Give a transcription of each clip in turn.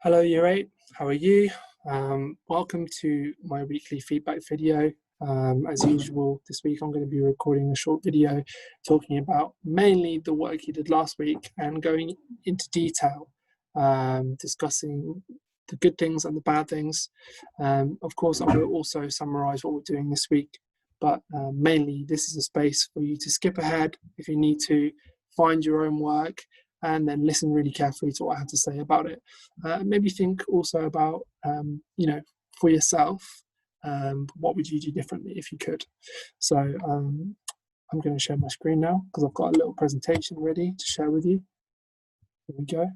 Hello Year 8, how are you? Welcome to my weekly feedback video. As usual, this week I'm going to be recording a short video talking about mainly the work you did last week and going into detail, discussing the good things and the bad things. Of course, I will also summarise what we're doing this week, but mainly this is a space for you to skip ahead if you need to, find your own work, and then listen really carefully to what I have to say about it. Maybe think also about, for yourself, what would you do differently if you could? So I'm going to share my screen now because I've got a little presentation ready to share with you. Here we go.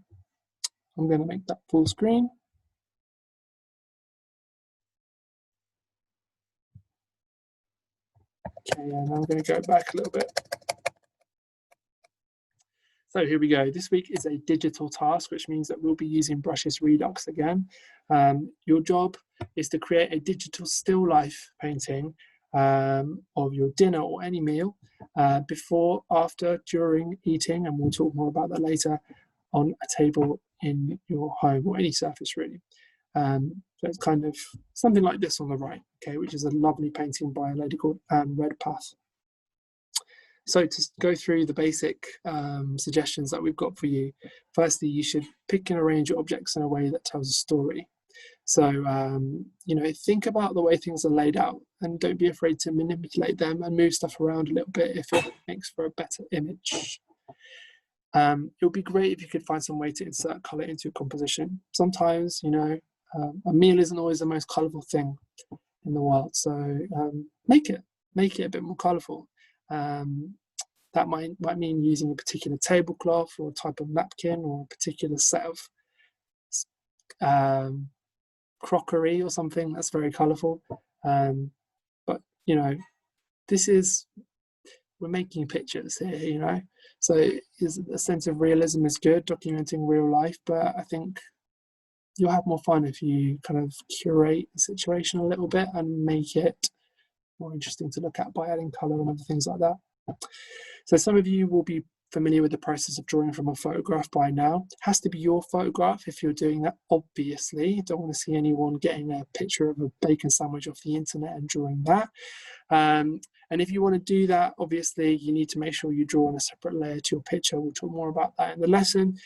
I'm going to make that full screen. Okay, and I'm going to go back a little bit. So here we go. This week is a digital task, which means that we'll be using Brushes Redux again. Your job is to create a digital still life painting of your dinner or any meal before, after, during eating, and we'll talk more about that later, on a table in your home or any surface really. So it's kind of something like this on the right, okay, which is a lovely painting by a lady called Anne Redpath. So to go through the basic suggestions that we've got for you, firstly, you should pick and arrange your objects in a way that tells a story. So, think about the way things are laid out and don't be afraid to manipulate them and move stuff around a little bit if it makes for a better image. It would be great if you could find some way to insert colour into your composition. Sometimes, a meal isn't always the most colourful thing in the world. So make it a bit more colourful. That might mean using a particular tablecloth or a type of napkin or a particular set of crockery or something that's very colourful. But we're making pictures here, so a sense of realism is good, documenting real life, but I think you'll have more fun if you kind of curate the situation a little bit and make it more interesting to look at by adding colour and other things like that. So some of you will be familiar with the process of drawing from a photograph by now. It has to be your photograph if you're doing that, obviously. You don't want to see anyone getting a picture of a bacon sandwich off the internet and drawing that. And if you want to do that, obviously, you need to make sure you draw on a separate layer to your picture. We'll talk more about that in the lesson.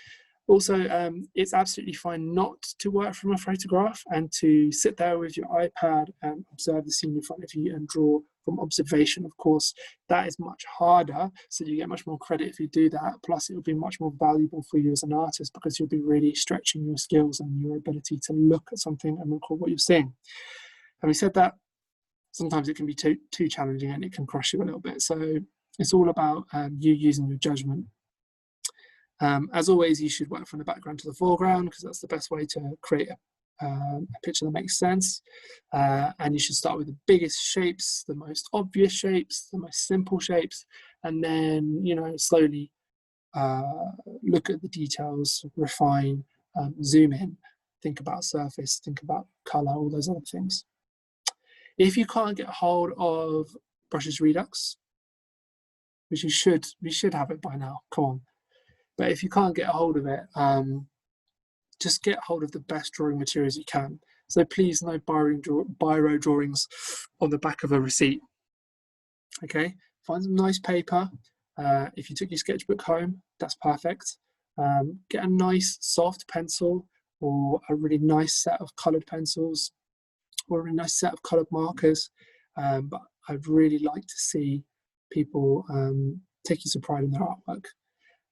Also, it's absolutely fine not to work from a photograph and to sit there with your iPad and observe the scene in front of you and draw from observation. Of course, that is much harder, so you get much more credit if you do that. Plus, it will be much more valuable for you as an artist because you'll be really stretching your skills and your ability to look at something and record what you're seeing. Having said that, sometimes it can be too challenging and it can crush you a little bit. So it's all about you using your judgment. As always, you should work from the background to the foreground because that's the best way to create a picture that makes sense. And you should start with the biggest shapes, the most obvious shapes, the most simple shapes, and then, slowly look at the details, refine, zoom in, think about surface, think about color, all those other things. If you can't get hold of Brushes Redux, which we should have it by now, come on. But if you can't get a hold of it, just get hold of the best drawing materials you can. So please, no biro drawings on the back of a receipt. Okay, find some nice paper. If you took your sketchbook home, that's perfect. Get a nice soft pencil or a really nice set of coloured pencils or a really nice set of coloured markers. But I'd really like to see people taking some pride in their artwork.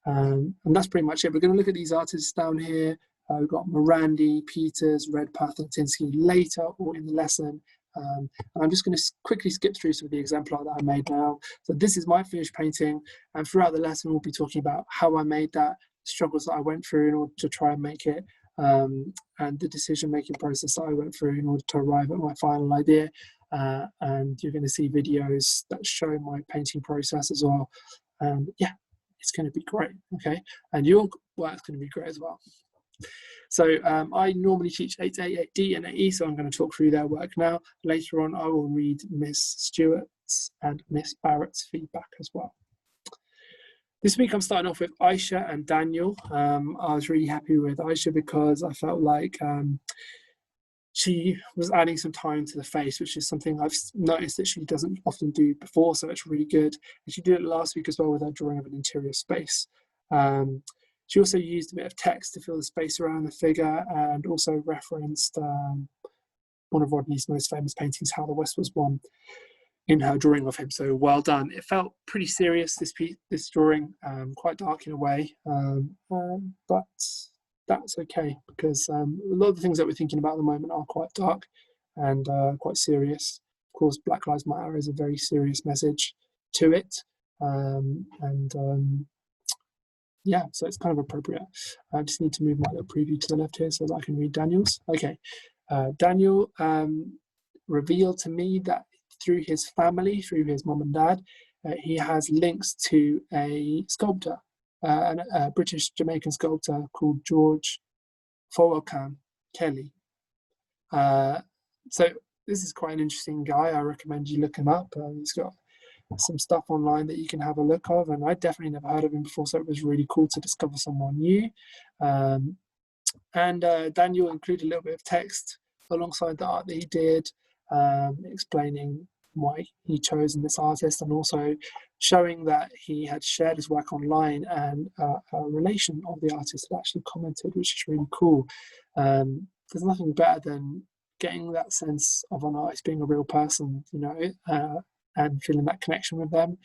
And that's pretty much it. We're going to look at these artists down here. We've got Morandi, Peters, Redpath, and Tinsky later or in the lesson. And I'm just going to quickly skip through some of the exemplar that I made now. So this is my finished painting. And throughout the lesson, we'll be talking about how I made that, struggles that I went through in order to try and make it, and the decision-making process that I went through in order to arrive at my final idea. And you're going to see videos that show my painting process as well. Yeah. It's going to be great, okay? And your work's going to be great as well. So I normally teach 8A, 8D, and 8E, so I'm going to talk through their work now. Later on, I will read Miss Stewart's and Miss Barrett's feedback as well. This week I'm starting off with Aisha and Daniel. I was really happy with Aisha because I felt like she was adding some time to the face, which is something I've noticed that she doesn't often do before, so it's really good. And she did it last week as well with her drawing of an interior space. She also used a bit of text to fill the space around the figure, and also referenced one of Rodney's most famous paintings, How the West Was Won, in her drawing of him. So well done. It felt pretty serious, this drawing, quite dark in a way, but that's okay, because a lot of the things that we're thinking about at the moment are quite dark and quite serious. Of course, Black Lives Matter is a very serious message to it, yeah, so it's kind of appropriate. I just need to move my little preview to the left here so that I can read Daniel's. Okay, Daniel revealed to me that through his family, through his mum and dad, he has links to a sculptor, a British Jamaican sculptor called George Fowelkam Kelly. So this is quite an interesting guy. I recommend you look him up. He's got some stuff online that you can have a look of, and I definitely never heard of him before, so it was really cool to discover someone new. And Daniel included a little bit of text alongside the art that he did, explaining why he chose this artist, and also showing that he had shared his work online, and a relation of the artist had actually commented, which is really cool. There's nothing better than getting that sense of an artist being a real person, you know, and feeling that connection with them.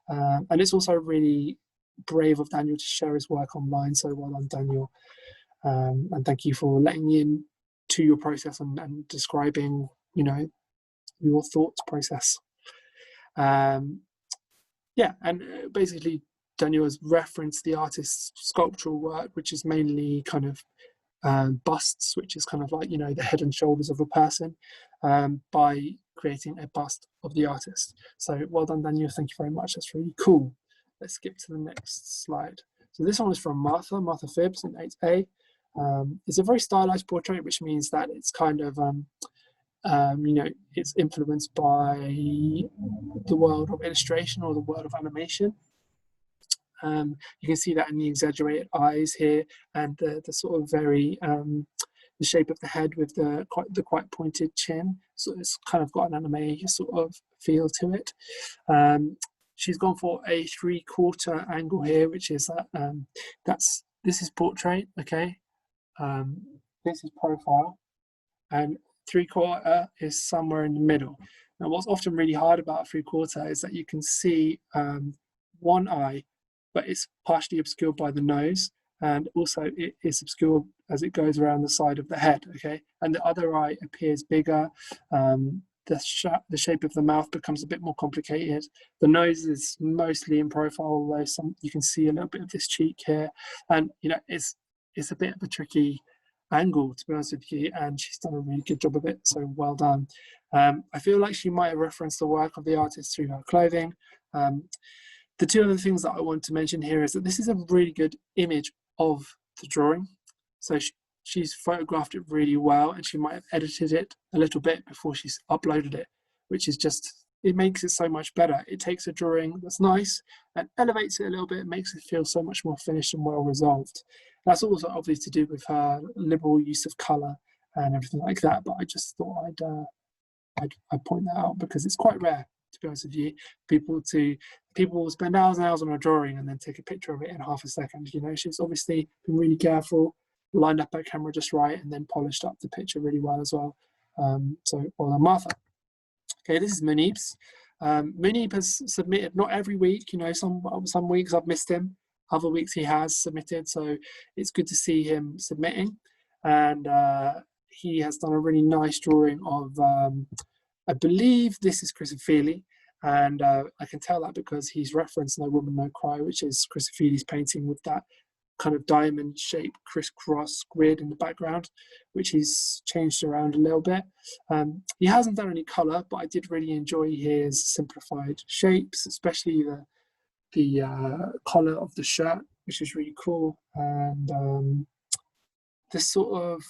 And it's also really brave of Daniel to share his work online, so well done, Daniel. And thank you for letting me in to your process and describing, you know, your thought process. Yeah, and basically Daniel has referenced the artist's sculptural work, which is mainly kind of busts, which is kind of like, you know, the head and shoulders of a person, by creating a bust of the artist. So well done, Daniel. Thank you very much. That's really cool. Let's skip to the next slide. So this one is from Martha Phibbs in 8A. It's a very stylized portrait, which means that it's kind of, you know, it's influenced by the world of illustration or the world of animation. You can see that in the exaggerated eyes here, and the sort of very the shape of the head with the quite pointed chin. So it's kind of got an anime sort of feel to it. She's gone for a 3/4 angle here, which is this is portrait, okay. This is profile, and 3/4 is somewhere in the middle. Now, what's often really hard about 3/4 is that you can see one eye, but it's partially obscured by the nose, and also it is obscured as it goes around the side of the head, okay? And the other eye appears bigger. The shape of the mouth becomes a bit more complicated. The nose is mostly in profile, although you can see a little bit of this cheek here. And, you know, it's a bit of a tricky angle, to be honest with you, and she's done a really good job of it, so well done. I feel like she might have referenced the work of the artist through her clothing. The two other things that I want to mention here is that this is a really good image of the drawing. So she's photographed it really well, and she might have edited it a little bit before she's uploaded it, which is just, it makes it so much better. It takes a drawing that's nice and elevates it a little bit, makes it feel so much more finished and well resolved. That's also obviously to do with her liberal use of colour and everything like that, but I just thought I'd point that out because it's quite rare, to be honest with you. People will spend hours and hours on a drawing and then take a picture of it in half a second. You know, she's obviously been really careful, lined up her camera just right, and then polished up the picture really well as well. So well done, Martha. Okay, this is Munib's. Munib has submitted, not every week, you know, some weeks I've missed him, other weeks he has submitted, so it's good to see him submitting. And he has done a really nice drawing of, I believe this is Critchley, and I can tell that because he's referenced No Woman, No Cry, which is Critchley's painting with that kind of diamond shaped crisscross grid in the background, which he's changed around a little bit. He hasn't done any colour, but I did really enjoy his simplified shapes, especially the collar of the shirt, which is really cool, and this sort of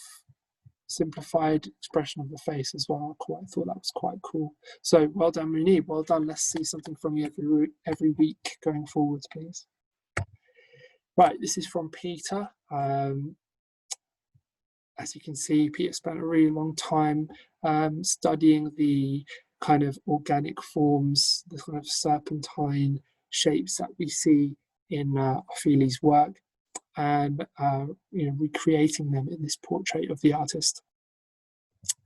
simplified expression of the face as well. I thought that was quite cool. So well done, Munib. Well done. Let's see something from you every week going forwards, please. Right, this is from Peter. As you can see, Peter spent a really long time studying the kind of organic forms, the kind of serpentine shapes that we see in Ophelie's work, and recreating them in this portrait of the artist.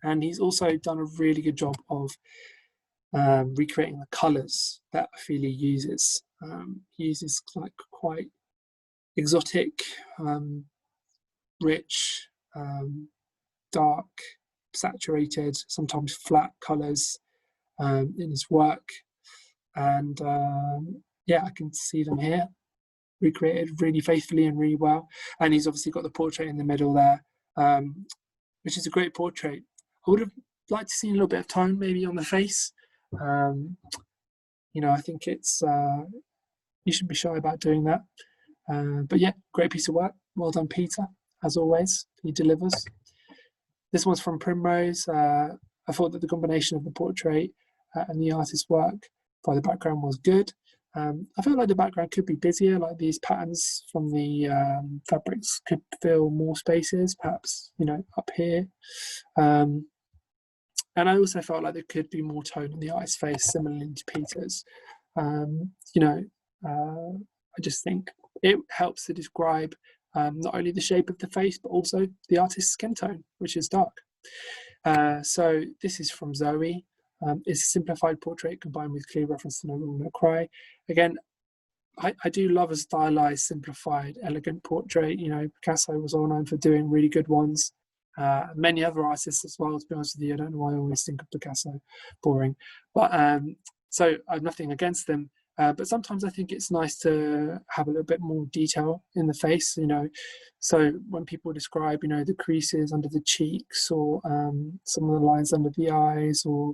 And he's also done a really good job of recreating the colours that Ophelia uses. He uses like quite exotic, rich, dark, saturated, sometimes flat colours in his work. And yeah, I can see them here, recreated really faithfully and really well. And he's obviously got the portrait in the middle there, which is a great portrait. I would have liked to see a little bit of tone maybe on the face. I think it's you shouldn't be shy about doing that. But yeah, great piece of work. Well done, Peter. As always, he delivers. This one's from Primrose. I thought that the combination of the portrait and the artist's work by the background was good. I felt like the background could be busier, like these patterns from the fabrics could fill more spaces, perhaps, up here. And I also felt like there could be more tone in the artist's face, similarly to Peter's. I just think it helps to describe not only the shape of the face, but also the artist's skin tone, which is dark. So this is from Zoe. It's a simplified portrait combined with clear reference to No Will, No Cry. Again, I do love a stylized, simplified, elegant portrait. Picasso was all known for doing really good ones. Many other artists as well, to be honest with you. I don't know why I always think of Picasso boring. But so I have nothing against them. But sometimes I think it's nice to have a little bit more detail in the face, So when people describe, the creases under the cheeks, or some of the lines under the eyes, or,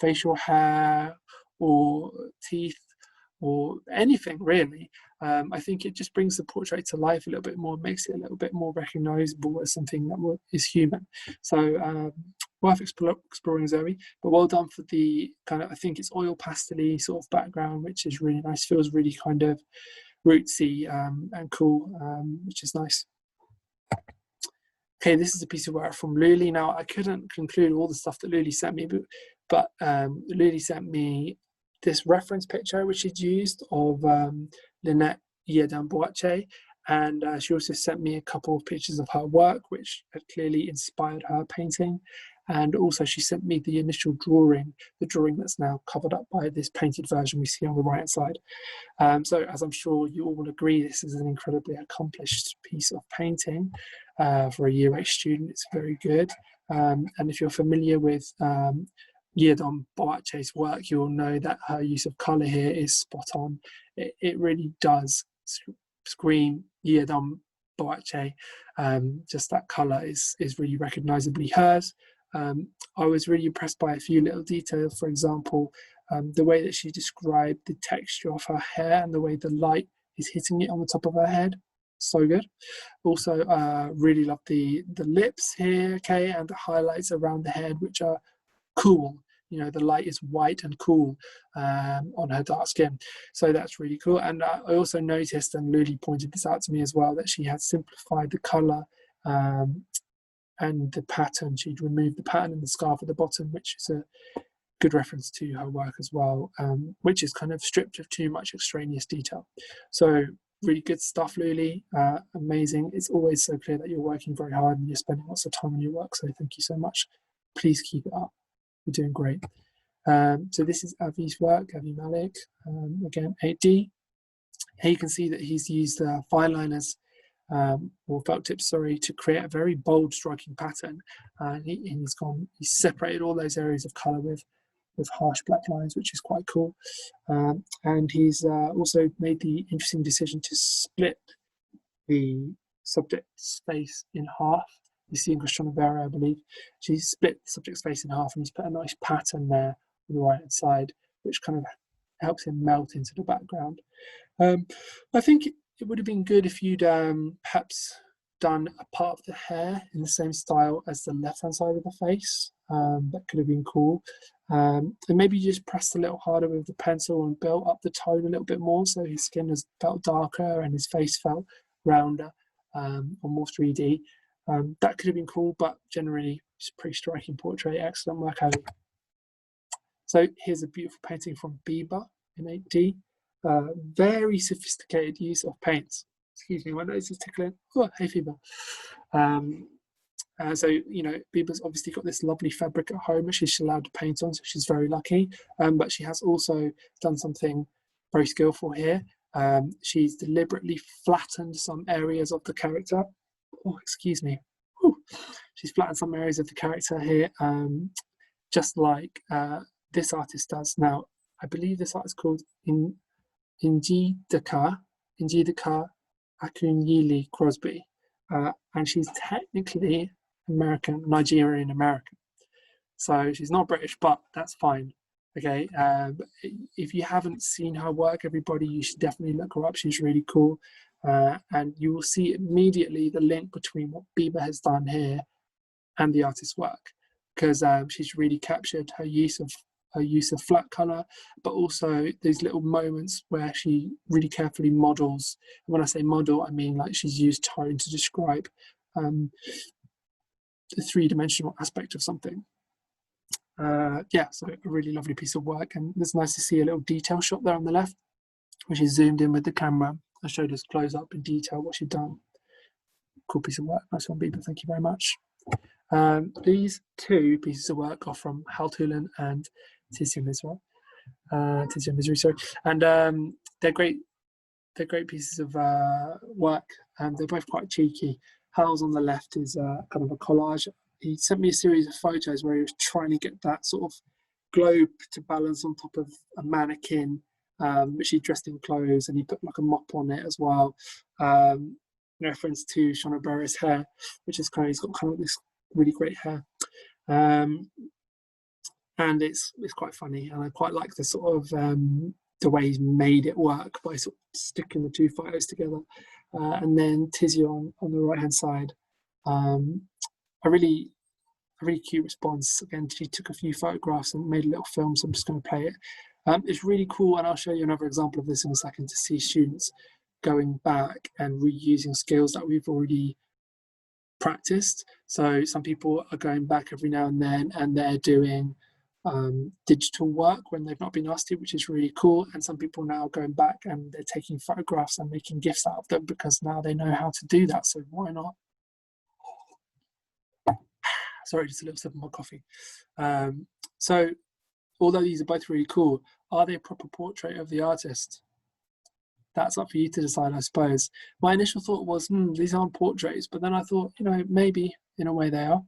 facial hair or teeth or anything really, I think it just brings the portrait to life a little bit more, makes it a little bit more recognizable as something that is human. So worth exploring, Zoe, but well done for the kind of, I think it's oil pastel-y sort of background, which is really nice, feels really kind of rootsy and cool, which is nice. Okay, this is a piece of work from Luli. Now, I couldn't conclude all the stuff that Luli sent me, but Luli sent me this reference picture which she'd used of Lynette Yeadon-Boakye, and she also sent me a couple of pictures of her work which had clearly inspired her painting, and also she sent me the initial drawing, the drawing that's now covered up by this painted version we see on the right hand side. So as I'm sure you all will agree, this is an incredibly accomplished piece of painting. For a Year 8 student, it's very good. And if you're familiar with Yeadon-Boakye's work, you'll know that her use of colour here is spot on. It really does scream Yeadon-Boakye. Just that colour is really recognisably hers. I was really impressed by a few little details. For example, the way that she described the texture of her hair and the way the light is hitting it on the top of her head. So good. Also, really love the lips here, okay, and the highlights around the head, which are cool. The light is white and cool on her dark skin, so that's really cool. And I also noticed, and Luli pointed this out to me as well, that she had simplified the colour and the pattern. She'd removed the pattern and the scarf at the bottom, which is a good reference to her work as well, which is kind of stripped of too much extraneous detail. So really good stuff, Luli. Amazing. It's always so clear that you're working very hard and you're spending lots of time on your work, so thank you so much. Please keep it up. You're doing great. So this is Avi's work, Avi Malik, again 8D. Here you can see that he's used fine liners or felt tips, to create a very bold, striking pattern. He's separated all those areas of colour with harsh black lines, which is quite cool. And he's also made the interesting decision to split the subject's face in half. You see in Christiana, I believe, she split the subject's face in half, and he's put a nice pattern there on the right hand side, which kind of helps him melt into the background. I think it would have been good if you'd perhaps done a part of the hair in the same style as the left hand side of the face. That could have been cool. And maybe you just pressed a little harder with the pencil and built up the tone a little bit more, so his skin has felt darker and his face felt rounder, or more 3D. That could have been cool, but generally it's a pretty striking portrait. Excellent work, Ali. So here's a beautiful painting from Bieber in 8D. Very sophisticated use of paints. Excuse me, my nose is tickling. Oh, hay fever. So, Bieber's obviously got this lovely fabric at home which she's allowed to paint on, so she's very lucky. But she has also done something very skillful here. She's deliberately flattened some areas of the character. Oh, excuse me. Whew. She's flattened some areas of the character here, just like this artist does. Now, I believe this artist is called Njideka Akunyili Crosby, and she's technically Nigerian American. So she's not British, but that's fine. Okay, if you haven't seen her work, everybody, you should definitely look her up. She's really cool, and you will see immediately the link between what Bieber has done here and the artist's work, because she's really captured her use of flat color, but also these little moments where she really carefully models. And when I say model, I mean like she's used tone to describe the three-dimensional aspect of something. Yeah, so a really lovely piece of work, and it's nice to see a little detail shot there on the left, which is zoomed in with the camera. I showed us close up in detail what she'd done. Cool piece of work. Nice one, Bieber. Thank you very much. These two pieces of work are from Hal Tulin and Tizia Misri, sorry, and they're great. They're great pieces of work, and they're both quite cheeky. Hal's on the left is kind of a collage. He sent me a series of photos where he was trying to get that sort of globe to balance on top of a mannequin, which he dressed in clothes, and he put like a mop on it as well. Reference to Shona Burris' hair, which is he's got kind of this really great hair. And it's quite funny, and I quite like the sort of the way he's made it work by sort of sticking the two photos together. And then Tizia on the right hand side, a really cute response. Again, she took a few photographs and made a little film, so I'm just going to play it. It's really cool, and I'll show you another example of this in a second, to see students going back and reusing skills that we've already practiced. So some people are going back every now and then and they're doing digital work when they've not been asked to, which is really cool. And some people now are going back and they're taking photographs and making GIFs out of them because now they know how to do that, so why not? Sorry, just a little sip of my coffee. So although these are both really cool, are they a proper portrait of the artist? That's up for you to decide, I suppose. My initial thought was, these aren't portraits, but then I thought, maybe in a way they are.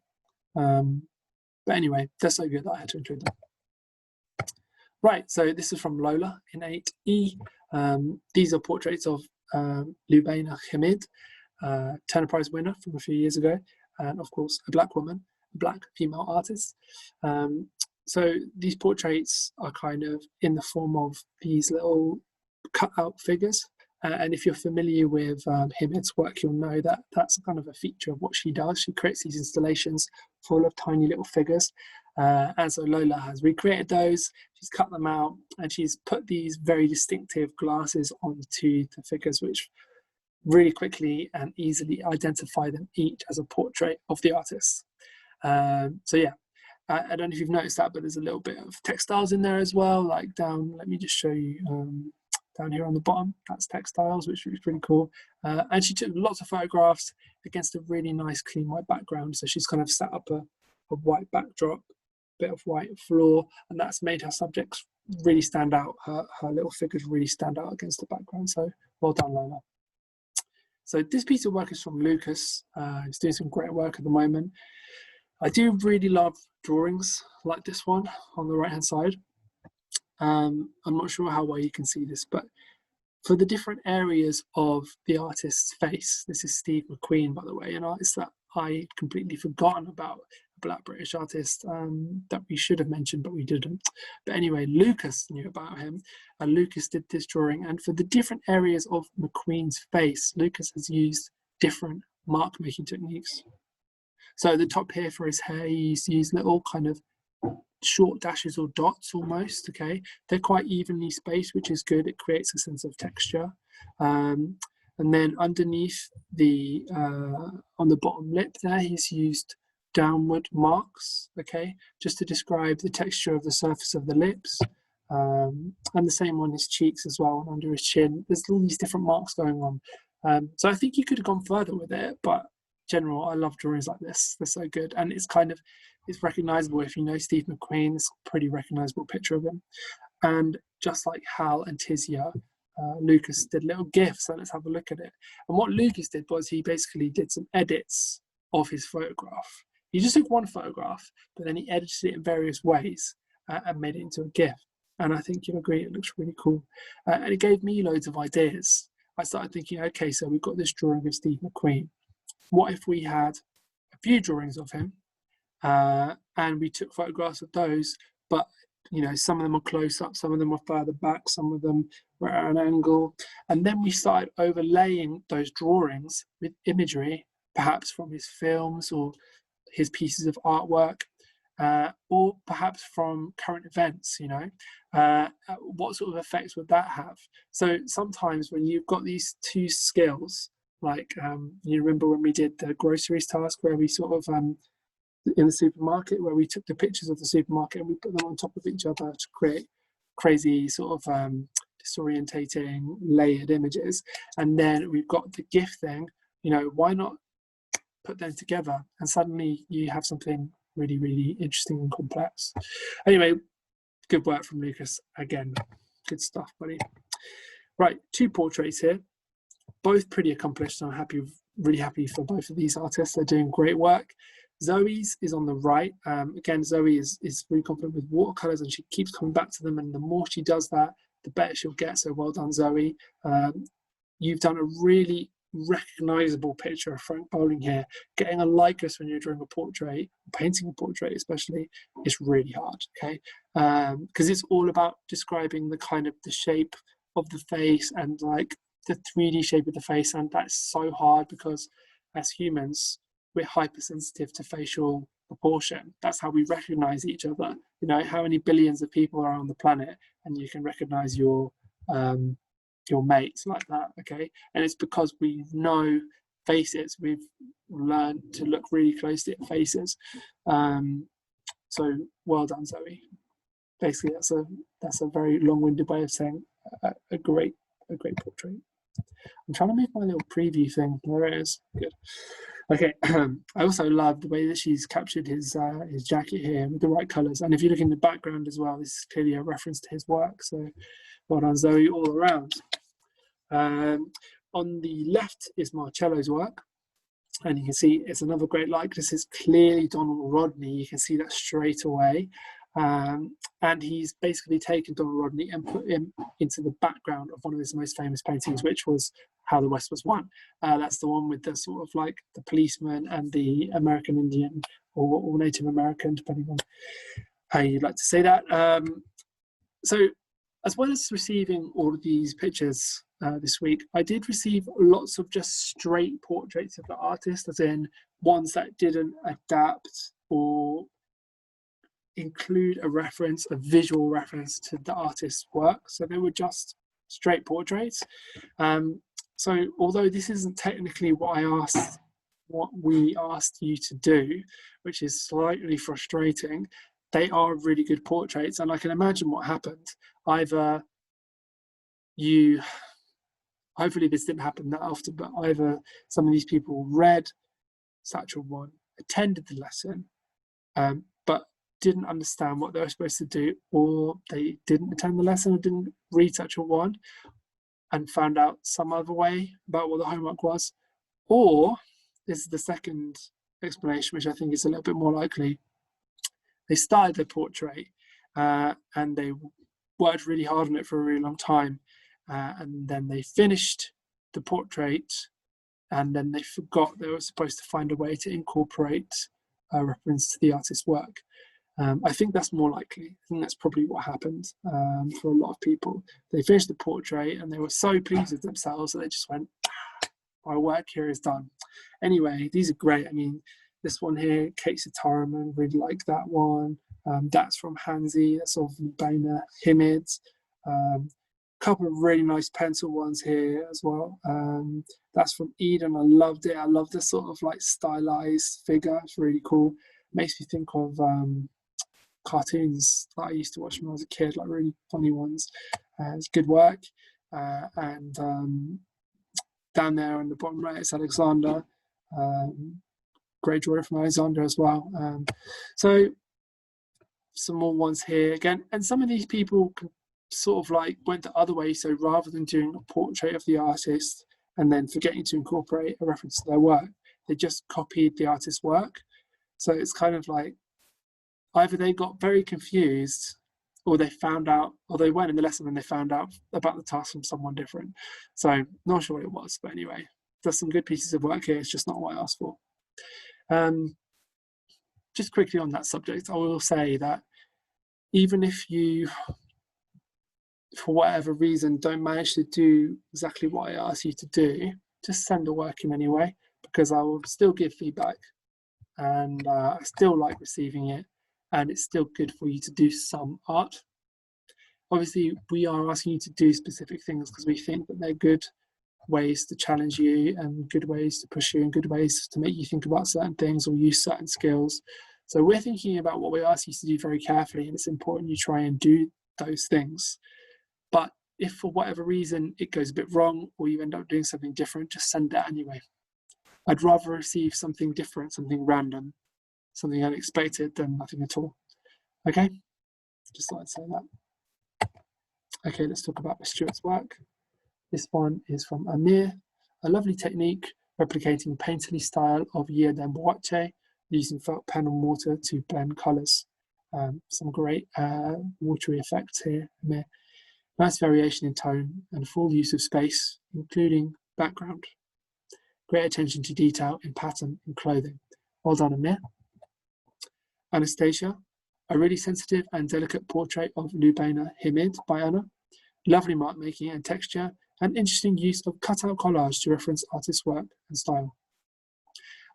But anyway, they're so good that I had to include them. Right, so this is from Lola in 8E. These are portraits of Lubaina Hamid, Turner Prize winner from a few years ago, and of course a black woman, a black female artist. So these portraits are kind of in the form of these little cut out figures, and if you're familiar with Hamid's work, you'll know that that's kind of a feature of what she does. She creates these installations full of tiny little figures, and so Lola has recreated those. She's cut them out and she's put these very distinctive glasses onto the figures, which really quickly and easily identify them each as a portrait of the artist. So yeah, I don't know if you've noticed that, but there's a little bit of textiles in there as well, like down, let me just show you, down here on the bottom, that's textiles, which is pretty cool. And she took lots of photographs against a really nice clean white background. So she's kind of set up a white backdrop, bit of white floor, and that's made her subjects really stand out. Her little figures really stand out against the background. So well done, Lola. So this piece of work is from Lucas. He's doing some great work at the moment. I do really love drawings like this one on the right hand side. I'm not sure how well you can see this, but for the different areas of the artist's face, this is Steve McQueen, by the way, an artist that I completely forgotten about, a black British artist that we should have mentioned, but we didn't. But anyway, Lucas knew about him, and Lucas did this drawing. And for the different areas of McQueen's face, Lucas has used different mark-making techniques. So the top here for his hair, he's used little kind of short dashes or dots almost. Okay, they're quite evenly spaced, which is good. It creates a sense of texture. And then underneath the on the bottom lip there, he's used downward marks, okay, just to describe the texture of the surface of the lips. And the same on his cheeks as well, and under his chin. There's all these different marks going on. So I think you could have gone further with it, but in general, I love drawings like this. They're so good, and it's recognizable. If you know Steve McQueen, it's a pretty recognizable picture of him. And just like Hal and Tizia, Lucas did little GIFs, so let's have a look at it. And what Lucas did was he basically did some edits of his photograph. He just took one photograph, but then he edited it in various ways and made it into a GIF. And I think you'll agree, it looks really cool. And it gave me loads of ideas. I started thinking, okay, so we've got this drawing of Steve McQueen. What if we had a few drawings of him and we took photographs of those, but you know, some of them were close up, some of them were further back, some of them were at an angle. And then we started overlaying those drawings with imagery, perhaps from his films or his pieces of artwork, or perhaps from current events, you know. What sort of effects would that have? So sometimes when you've got these two skills, like you remember when we did the groceries task where we sort of in the supermarket, where we took the pictures of the supermarket and we put them on top of each other to create crazy sort of disorientating layered images. And then we've got the GIF thing, you know, why not put them together and suddenly you have something really, really interesting and complex. Anyway, good work from Lucas again. Good stuff, buddy. Right, 2 portraits here, both pretty accomplished. I'm really happy for both of these artists. They're doing great work. Zoe's is on the right. Again, Zoe is really confident with watercolors and she keeps coming back to them, and the more she does that, the better she'll get. So well done, Zoe. You've done a really recognizable picture of Frank Bowling here. Getting a likeness when you're drawing a portrait, painting a portrait especially, is really hard, okay? Because it's all about describing the kind of the shape of the face and like the 3D shape of the face, and that's so hard because as humans, we're hypersensitive to facial proportion. That's how we recognize each other. You know, how many billions of people are on the planet and you can recognize your mates like that, okay? And it's because we know faces. We've learned to look really closely at faces. So well done, Zoe. Basically, that's a very long-winded way of saying a great portrait. I'm trying to move my little preview thing. There it is. Good. Okay. I also love the way that she's captured his jacket here with the right colours. And if you look in the background as well, this is clearly a reference to his work. So well done, Zoe, all around. On the left is Marcello's work. And you can see it's another great likeness. This is clearly Donald Rodney. You can see that straight away. And he's basically taken Donald Rodney and put him into the background of one of his most famous paintings, which was How the West Was Won. That's the one with the sort of like the policeman and the American Indian or Native American, depending on how you'd like to say that. So as well as receiving all of these pictures this week, I did receive lots of just straight portraits of the artist, as in ones that didn't adapt or include a visual reference to the artist's work. So they were just straight portraits. So although this isn't technically what we asked you to do, which is slightly frustrating, they are really good portraits. And I can imagine what happened. Either hopefully this didn't happen that often, but either some of these people read Satchel 1, attended the lesson, but didn't understand what they were supposed to do, or they didn't attend the lesson or didn't read Satchel 1 and found out some other way about what the homework was. Or this is the second explanation, which I think is a little bit more likely. They started their portrait and they worked really hard on it for a really long time, and then they finished the portrait and then they forgot they were supposed to find a way to incorporate a reference to the artist's work. I think that's more likely. I think that's probably what happened for a lot of people. They finished the portrait and they were so pleased with themselves that they just went, my work here is done. Anyway, these are great. I mean, this one here, Kate Sitaraman, really like that one. That's from Hansi, that's of Lubena Himid. Couple of really nice pencil ones here as well. That's from Eden. I loved it. I love this sort of like stylized figure. It's really cool. Makes me think of cartoons that I used to watch when I was a kid, like really funny ones. It's good work. And down there on the bottom right, it's Alexander. Great drawing from Alexander as well. So some more ones here again. And some of these people can sort of like went the other way. So rather than doing a portrait of the artist and then forgetting to incorporate a reference to their work, they just copied the artist's work. So it's kind of like either they got very confused or they found out, or they weren't in the lesson and they found out about the task from someone different. So not sure what it was, but anyway, there's some good pieces of work here. It's just not what I asked for. Just quickly on that subject, I will say that even if you, for whatever reason, don't manage to do exactly what I asked you to do, just send the work in anyway, because I will still give feedback and I still like receiving it, and it's still good for you to do some art. Obviously, we are asking you to do specific things because we think that they're good ways to challenge you and good ways to push you and good ways to make you think about certain things or use certain skills. So we're thinking about what we ask you to do very carefully, and it's important you try and do those things. But if for whatever reason it goes a bit wrong or you end up doing something different, just send it anyway. I'd rather receive something different, something random, something unexpected than nothing at all. Okay, just thought I'd say that. Okay, let's talk about Stuart's work. This one is from Amir, a lovely technique replicating painterly style of Yedem Boache, using felt pen and water to blend colours. Some great watery effects here, Amir. Nice variation in tone and full use of space, including background. Great attention to detail in pattern and clothing. Well done, Amir. Anastasia, a really sensitive and delicate portrait of Lubena Himid by Anna. Lovely mark making and texture, and interesting use of cutout collage to reference artist's work and style.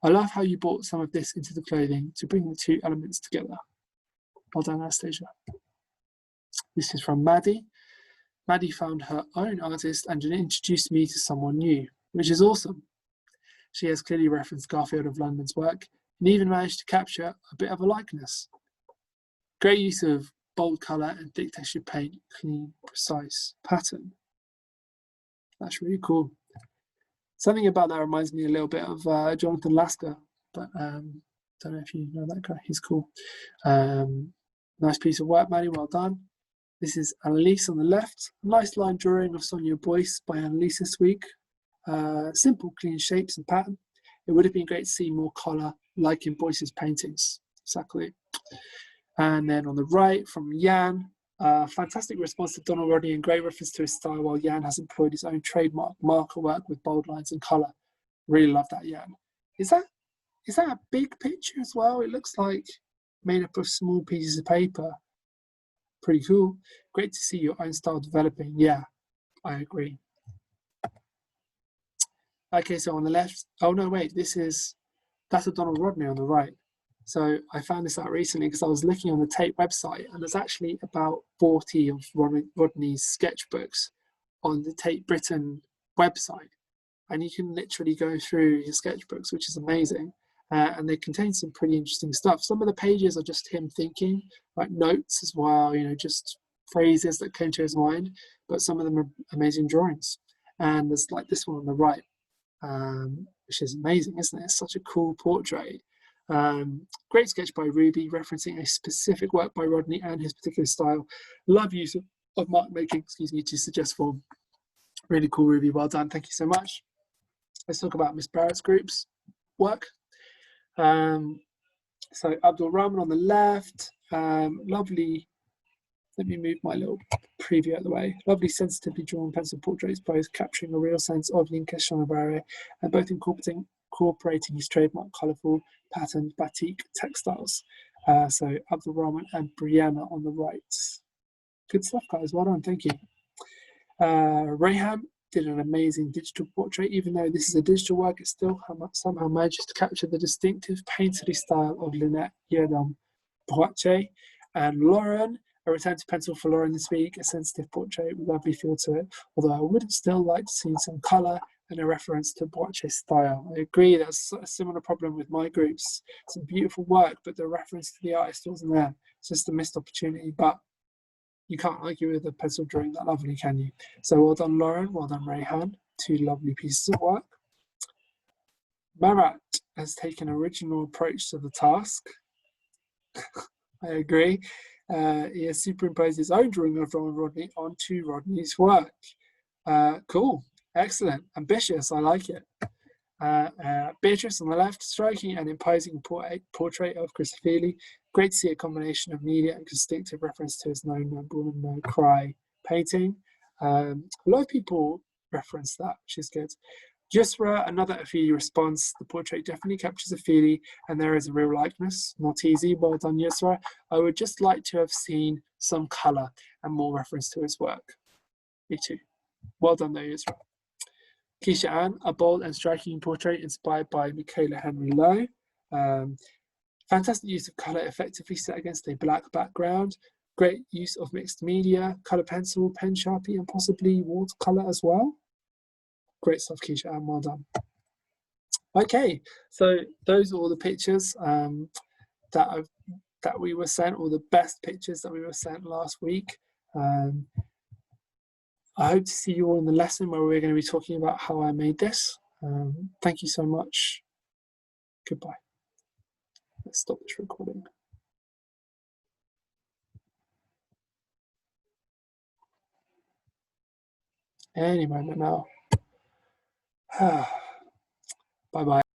I love how you brought some of this into the clothing to bring the two elements together. Well done, Anastasia. This is from Maddie. Maddie found her own artist and introduced me to someone new, which is awesome. She has clearly referenced Garfield of London's work and even managed to capture a bit of a likeness. Great use of bold colour and thick textured paint, clean, precise pattern. That's really cool. Something about that reminds me a little bit of Jonathan Lasker, but don't know if you know that guy. He's cool. Nice piece of work, Maddie. Well done. This is Annalise on the left. Nice line drawing of Sonia Boyce by Annalise this week. Simple, clean shapes and pattern. It would have been great to see more colour, like in Boyce's paintings. Exactly. And then on the right, from Jan, fantastic response to Donald Rodney and great reference to his style, while Jan has employed his own trademark marker work with bold lines and colour. Really love that, Jan. Is that a big picture as well? It looks like made up of small pieces of paper. Pretty cool. Great to see your own style developing. Yeah, I agree. Okay, so on the left, oh no, wait, that's a Donald Rodney on the right. So I found this out recently because I was looking on the Tate website, and there's actually about 40 of Rodney's sketchbooks on the Tate Britain website. And you can literally go through his sketchbooks, which is amazing. And they contain some pretty interesting stuff. Some of the pages are just him thinking, like notes as well, just phrases that came to his mind, but some of them are amazing drawings. And there's like this one on the right, which is amazing, isn't it? It's such a cool portrait. Great sketch by Ruby, referencing a specific work by Rodney and his particular style. Love use of mark making, to suggest form. Really cool, Ruby. Well done. Thank you so much. Let's talk about Miss Barrett's group's work. So Abdul Rahman on the left, lovely, let me move my little preview out of the way. Lovely sensitively drawn pencil portraits, both capturing a real sense of Linkesh Shonabare and both incorporating his trademark colourful patterned batik textiles. So Abdul Rahman and Brianna on the right. Good stuff, guys. Well done. Thank you. Rayham did an amazing digital portrait. Even though this is a digital work, it still somehow manages to capture the distinctive painterly style of Lynette Yedam Boache And Lauren, a return to pencil for Lauren this week, a sensitive portrait with lovely feel to it, although I would have still liked to see some colour and a reference to Boache's style. I agree, that's a similar problem with my groups. Some beautiful work, but the reference to the artist wasn't there. It's just a missed opportunity, but you can't argue with a pencil drawing that lovely, can you? So well done, Lauren, well done, Rayhan. Two lovely pieces of work. Marat has taken an original approach to the task. I agree. He has superimposed his own drawing of Ron Rodney onto Rodney's work. Cool, excellent, ambitious, I like it. Beatrice on the left, striking and imposing portrait of Critchley. Great to see a combination of media and distinctive reference to his No Woman No Cry painting. A lot of people reference that, which is good. Yusra, another Afili response. The portrait definitely captures Afili, and there is a real likeness. Not easy, well done, Yusra. I would just like to have seen some colour and more reference to his work. Me too. Well done, though, Yusra. Keisha Ann, a bold and striking portrait inspired by Michaela Henry Lowe. Fantastic use of colour effectively set against a black background. Great use of mixed media, colour pencil, pen sharpie, and possibly watercolour as well. Great stuff, Keisha Ann, well done. Okay, so those are all the pictures that we were sent, or the best pictures that we were sent last week. I hope to see you all in the lesson where we're going to be talking about how I made this. Thank you so much. Goodbye. Let's stop this recording. Any moment now. Bye-bye.